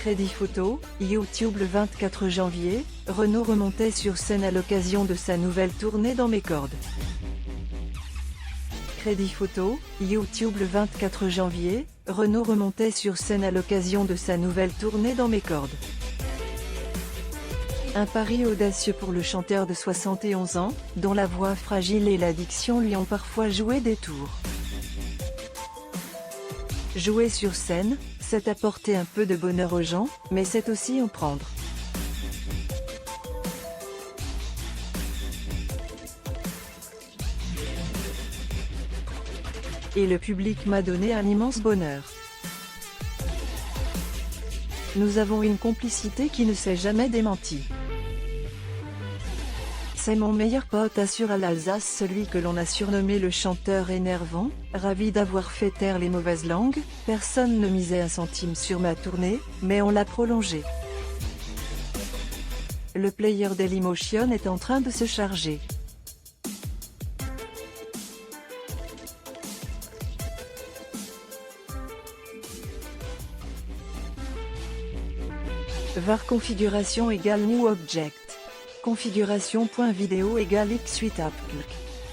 Crédit photo, YouTube le 24 janvier, Renaud remontait sur scène à l'occasion de sa nouvelle tournée Dans mes cordes. Crédit photo, YouTube le 24 janvier, Renaud remontait sur scène à l'occasion de sa nouvelle tournée Dans mes cordes. Un pari audacieux pour le chanteur de 71 ans, dont la voix fragile et l'addiction lui ont parfois joué des tours. Jouer sur scène, c'est apporter un peu de bonheur aux gens, mais c'est aussi en prendre. Et le public m'a donné un immense bonheur. Nous avons une complicité qui ne s'est jamais démentie. C'est mon meilleur pote, assure à l'Alsace celui que l'on a surnommé le chanteur énervant, ravi d'avoir fait taire les mauvaises langues. Personne ne misait un centime sur ma tournée, mais on l'a prolongée. Le player Dailymotion est en train de se charger. var configuration égale new object. Configuration.video égale x8app.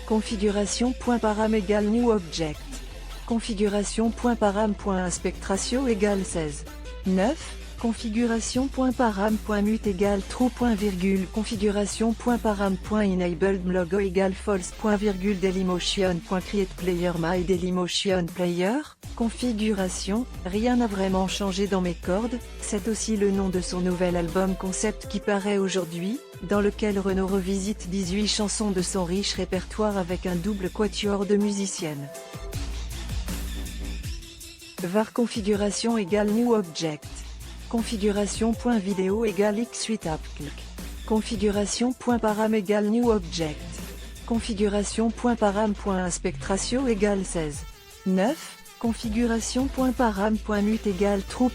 Configuration.param égale new object. Configuration.param.aspect ratio égale 16. 9. Configuration.param.mute égale true. Configuration.param.enabled logo égale false. Dailymotion.create player my Dailymotion player. Configuration, rien n'a vraiment changé dans mes cordes, c'est aussi le nom de son nouvel album concept qui paraît aujourd'hui, dans lequel Renaud revisite 18 chansons de son riche répertoire avec un double quatuor de musiciennes. var configuration égale new object. Configuration.video égale x8app. Configuration.param égale new object. Configuration.param.aspect ratio égale 16. 9. Configuration.param.mute égale true.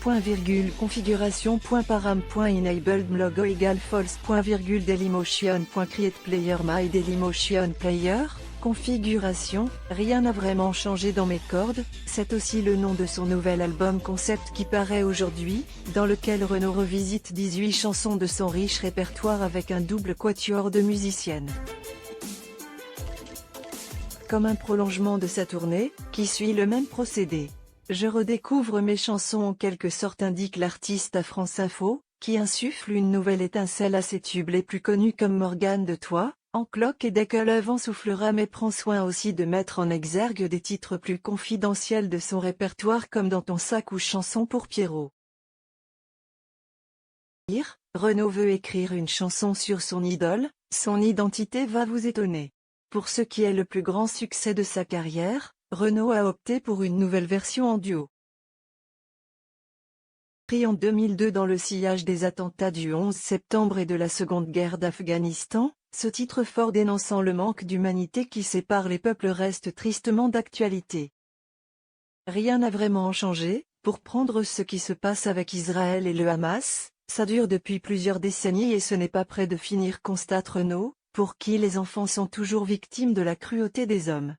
Configuration.param.enabled logo égale false. Dailymotion.create player my Dailymotion player. Configuration, rien n'a vraiment changé dans mes cordes, c'est aussi le nom de son nouvel album concept qui paraît aujourd'hui, dans lequel Renaud revisite 18 chansons de son riche répertoire avec un double quatuor de musiciennes. Comme un prolongement de sa tournée, qui suit le même procédé. Je redécouvre mes chansons en quelque sorte, indique l'artiste à France Info, qui insuffle une nouvelle étincelle à ses tubes les plus connus comme Morgane de Toi, En cloque et Dès que le vent soufflera, mais prend soin aussi de mettre en exergue des titres plus confidentiels de son répertoire comme Dans ton sac ou Chanson pour Pierrot. Renaud veut écrire une chanson sur son idole, son identité va vous étonner. Pour ce qui est le plus grand succès de sa carrière, Renaud a opté pour une nouvelle version en duo. Pris en 2002 dans le sillage des attentats du 11 septembre et de la Seconde Guerre d'Afghanistan, ce titre fort dénonçant le manque d'humanité qui sépare les peuples reste tristement d'actualité. Rien n'a vraiment changé, pour prendre ce qui se passe avec Israël et le Hamas, ça dure depuis plusieurs décennies et ce n'est pas près de finir, constate Renaud, pour qui les enfants sont toujours victimes de la cruauté des hommes.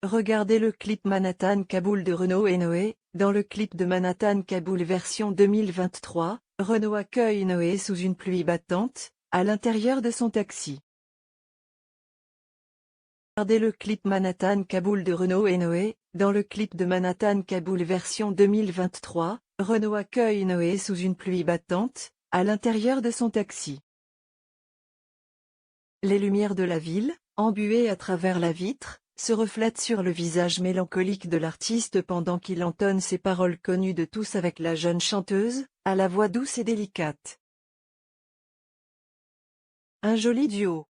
Regardez le clip Manhattan Kaboul de Renaud et Noé. Dans le clip de Manhattan Kaboul version 2023, Renaud accueille Noé sous une pluie battante, à l'intérieur de son taxi. Regardez le clip Manhattan Kaboul de Renaud et Noé. Dans le clip de Manhattan Kaboul version 2023, Renaud accueille Noé sous une pluie battante, à l'intérieur de son taxi. Les lumières de la ville, embuées à travers la vitre, se reflètent sur le visage mélancolique de l'artiste pendant qu'il entonne ses paroles connues de tous avec la jeune chanteuse, à la voix douce et délicate. Un joli duo.